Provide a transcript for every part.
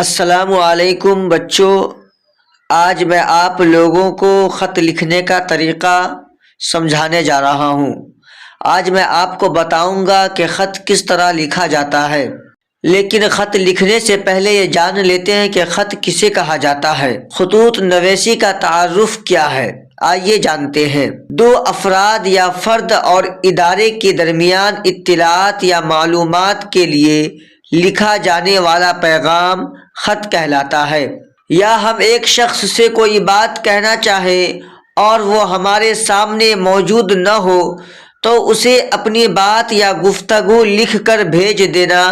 السلام علیکم بچوں، آج میں آپ لوگوں کو خط لکھنے کا طریقہ سمجھانے جا رہا ہوں۔ آج میں آپ کو بتاؤں گا کہ خط کس طرح لکھا جاتا ہے، لیکن خط لکھنے سے پہلے یہ جان لیتے ہیں کہ خط کسے کہا جاتا ہے۔ خطوط نویسی کا تعارف کیا ہے، آئیے جانتے ہیں۔ دو افراد یا فرد اور ادارے کے درمیان اطلاعات یا معلومات کے لیے لکھا جانے والا پیغام خط کہلاتا ہے۔ یا ہم ایک شخص سے کوئی بات کہنا چاہیں اور وہ ہمارے سامنے موجود نہ ہو تو اسے اپنی بات یا گفتگو لکھ کر بھیج دینا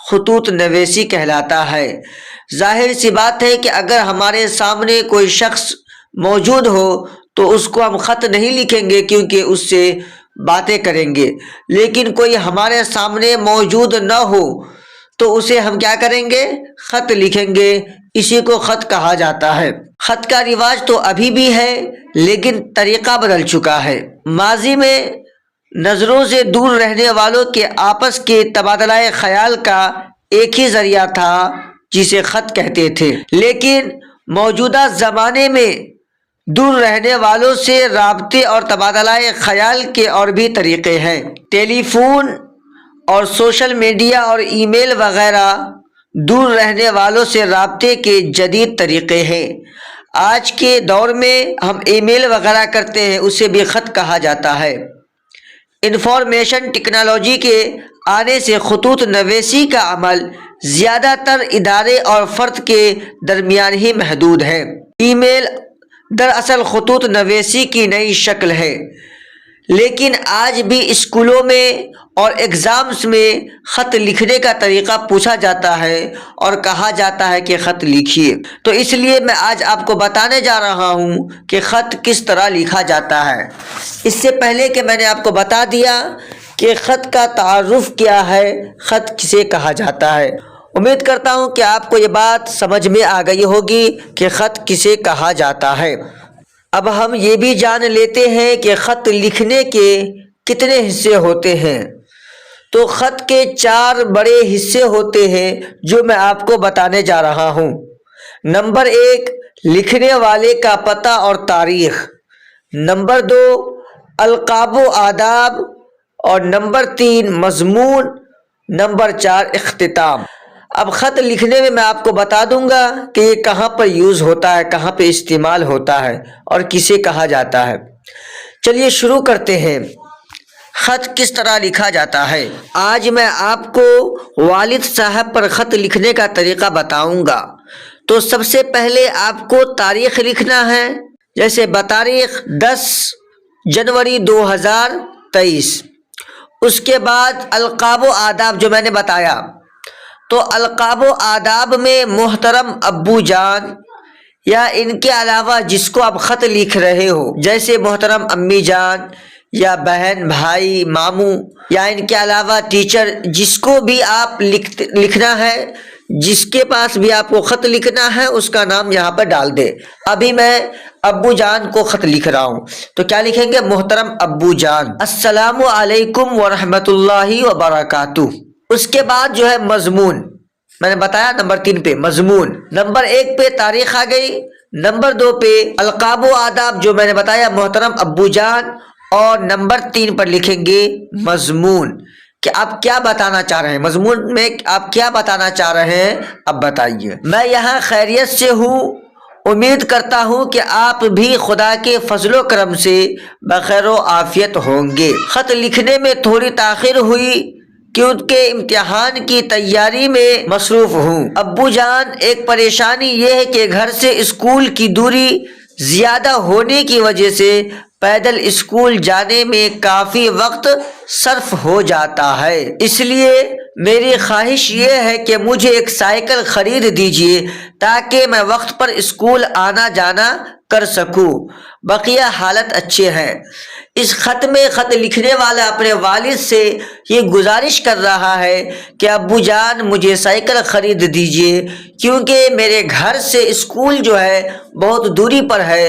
خطوط نویسی کہلاتا ہے۔ ظاہر سی بات ہے کہ اگر ہمارے سامنے کوئی شخص موجود ہو تو اس کو ہم خط نہیں لکھیں گے کیونکہ اس سے باتیں کریں گے، لیکن کوئی ہمارے سامنے موجود نہ ہو تو اسے ہم کیا کریں گے؟ خط لکھیں گے۔ اسی کو خط کہا جاتا ہے۔ خط کا رواج تو ابھی بھی ہے لیکن طریقہ بدل چکا ہے۔ ماضی میں نظروں سے دور رہنے والوں کے آپس کے تبادلہ خیال کا ایک ہی ذریعہ تھا جسے خط کہتے تھے، لیکن موجودہ زمانے میں دور رہنے والوں سے رابطے اور تبادلہ خیال کے اور بھی طریقے ہیں۔ ٹیلی فون اور سوشل میڈیا اور ای میل وغیرہ دور رہنے والوں سے رابطے کے جدید طریقے ہیں۔ آج کے دور میں ہم ای میل وغیرہ کرتے ہیں، اسے بھی خط کہا جاتا ہے۔ انفارمیشن ٹیکنالوجی کے آنے سے خطوط نویسی کا عمل زیادہ تر ادارے اور فرد کے درمیان ہی محدود ہے۔ ای میل دراصل خطوط نویسی کی نئی شکل ہے، لیکن آج بھی اسکولوں میں اور ایگزامز میں خط لکھنے کا طریقہ پوچھا جاتا ہے اور کہا جاتا ہے کہ خط لکھیے۔ تو اس لیے میں آج آپ کو بتانے جا رہا ہوں کہ خط کس طرح لکھا جاتا ہے۔ اس سے پہلے کہ میں نے آپ کو بتا دیا کہ خط کا تعارف کیا ہے، خط کسے کہا جاتا ہے، امید کرتا ہوں کہ آپ کو یہ بات سمجھ میں آ گئی ہوگی کہ خط کسے کہا جاتا ہے۔ اب ہم یہ بھی جان لیتے ہیں کہ خط لکھنے کے کتنے حصے ہوتے ہیں۔ تو خط کے 4 بڑے حصے ہوتے ہیں جو میں آپ کو بتانے جا رہا ہوں۔ نمبر 1، لکھنے والے کا پتہ اور تاریخ۔ نمبر 2، القاب و آداب، اور نمبر 3، مضمون۔ نمبر 4، اختتام۔ اب خط لکھنے میں آپ کو بتا دوں گا کہ یہ کہاں پر یوز ہوتا ہے، کہاں پہ استعمال ہوتا ہے اور کسے کہا جاتا ہے۔ چلیے شروع کرتے ہیں۔ خط کس طرح لکھا جاتا ہے۔ آج میں آپ کو والد صاحب پر خط لکھنے کا طریقہ بتاؤں گا۔ تو سب سے پہلے آپ کو تاریخ لکھنا ہے، جیسے بتاریخ 10 جنوری 2023۔ اس کے بعد القاب و آداب جو میں نے بتایا، تو القاب و آداب میں محترم ابو جان یا ان کے علاوہ جس کو آپ خط لکھ رہے ہو، جیسے محترم امی جان یا بہن، بھائی، ماموں، یا ان کے علاوہ ٹیچر، جس کو بھی آپ لکھنا ہے، جس کے پاس بھی آپ کو خط لکھنا ہے اس کا نام یہاں پر ڈال دے۔ ابھی میں ابو جان کو خط لکھ رہا ہوں تو کیا لکھیں گے؟ محترم ابو جان، السلام علیکم ورحمۃ اللہ وبرکاتہ۔ اس کے بعد جو ہے مضمون، میں نے بتایا نمبر 3 پہ مضمون، نمبر 1 پہ تاریخ آ گئی، نمبر 2 پہ القاب و آداب جو میں نے بتایا محترم ابو جان، اور نمبر 3 پر لکھیں گے مضمون، کہ آپ کیا بتانا چاہ رہے ہیں، مضمون میں آپ کیا بتانا چاہ رہے ہیں اب بتائیے۔ میں یہاں خیریت سے ہوں، امید کرتا ہوں کہ آپ بھی خدا کے فضل و کرم سے بخیر و عافیت ہوں گے۔ خط لکھنے میں تھوڑی تاخیر ہوئی کیونکہ امتحان کی تیاری میں مصروف ہوں۔ ابو جان، ایک پریشانی یہ ہے کہ گھر سے اسکول کی دوری زیادہ ہونے کی وجہ سے پیدل اسکول جانے میں کافی وقت صرف ہو جاتا ہے، اس لیے میری خواہش یہ ہے کہ مجھے ایک سائیکل خرید دیجیے تاکہ میں وقت پر اسکول آنا جانا کر سکوں۔ بقیہ حالت اچھے ہیں۔ اس خط میں خط لکھنے والا اپنے والد سے یہ گزارش کر رہا ہے کہ ابو جان مجھے سائیکل خرید دیجیے کیونکہ میرے گھر سے اسکول جو ہے بہت دوری پر ہے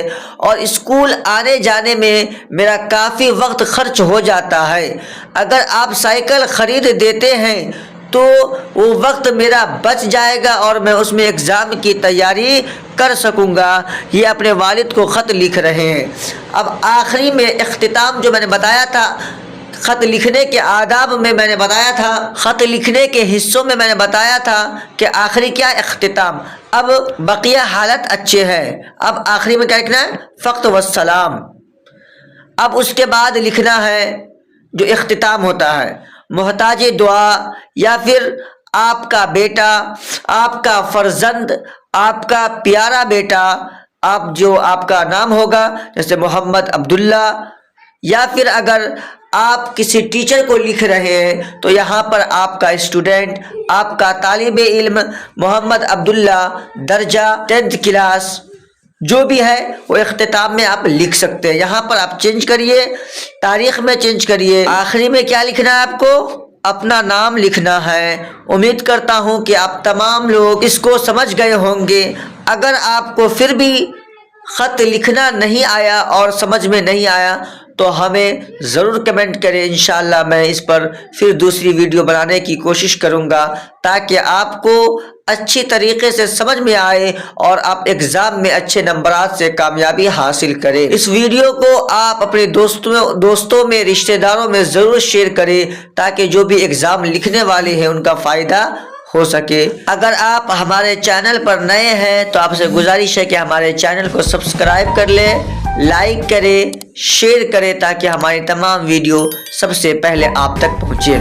اور اسکول آنے جانے میں میرا کافی وقت خرچ ہو جاتا ہے۔ اگر آپ سائیکل خرید دیتے ہیں تو وہ وقت میرا بچ جائے گا اور میں اس میں ایگزام کی تیاری کر سکوں گا۔ یہ اپنے والد کو خط لکھ رہے ہیں۔ اب آخری میں اختتام جو میں نے بتایا تھا، خط لکھنے کے آداب میں میں نے بتایا تھا، خط لکھنے کے حصوں میں میں نے بتایا تھا کہ آخری کیا اختتام۔ اب بقیہ حالت اچھے ہے، اب آخری میں کیا لکھنا ہے؟ فقط والسلام۔ اب اس کے بعد لکھنا ہے جو اختتام ہوتا ہے، محتاج دعا یا پھر آپ کا بیٹا، آپ کا فرزند، آپ کا پیارا بیٹا، آپ کا نام ہوگا جیسے محمد عبداللہ، یا پھر اگر آپ کسی ٹیچر کو لکھ رہے ہیں تو یہاں پر آپ کا اسٹوڈنٹ، آپ کا طالب علم محمد عبداللہ درجہ 10th کلاس جو بھی ہے وہ اختتام میں آپ لکھ سکتے ہیں۔ یہاں پر آپ چینج کریے، تاریخ میں چینج کریے۔ آخری میں کیا لکھنا ہے آپ کو؟ اپنا نام لکھنا ہے۔ امید کرتا ہوں کہ آپ تمام لوگ اس کو سمجھ گئے ہوں گے۔ اگر آپ کو پھر بھی خط لکھنا نہیں آیا اور سمجھ میں نہیں آیا تو ہمیں ضرور کمنٹ کریں، انشاءاللہ میں اس پر پھر دوسری ویڈیو بنانے کی کوشش کروں گا تاکہ آپ کو اچھی طریقے سے سمجھ میں آئے اور آپ ایگزام میں اچھے نمبرات سے کامیابی حاصل کریں۔ اس ویڈیو کو آپ اپنے دوستوں میں، رشتہ داروں میں ضرور شیئر کریں تاکہ جو بھی ایگزام لکھنے والے ہیں ان کا فائدہ ہو سکے۔ اگر آپ ہمارے چینل پر نئے ہیں تو آپ سے گزارش ہے کہ ہمارے چینل کو سبسکرائب کر لیں، لائک کریں، شیئر کریں تاکہ ہماری تمام ویڈیو سب سے پہلے آپ تک پہنچے۔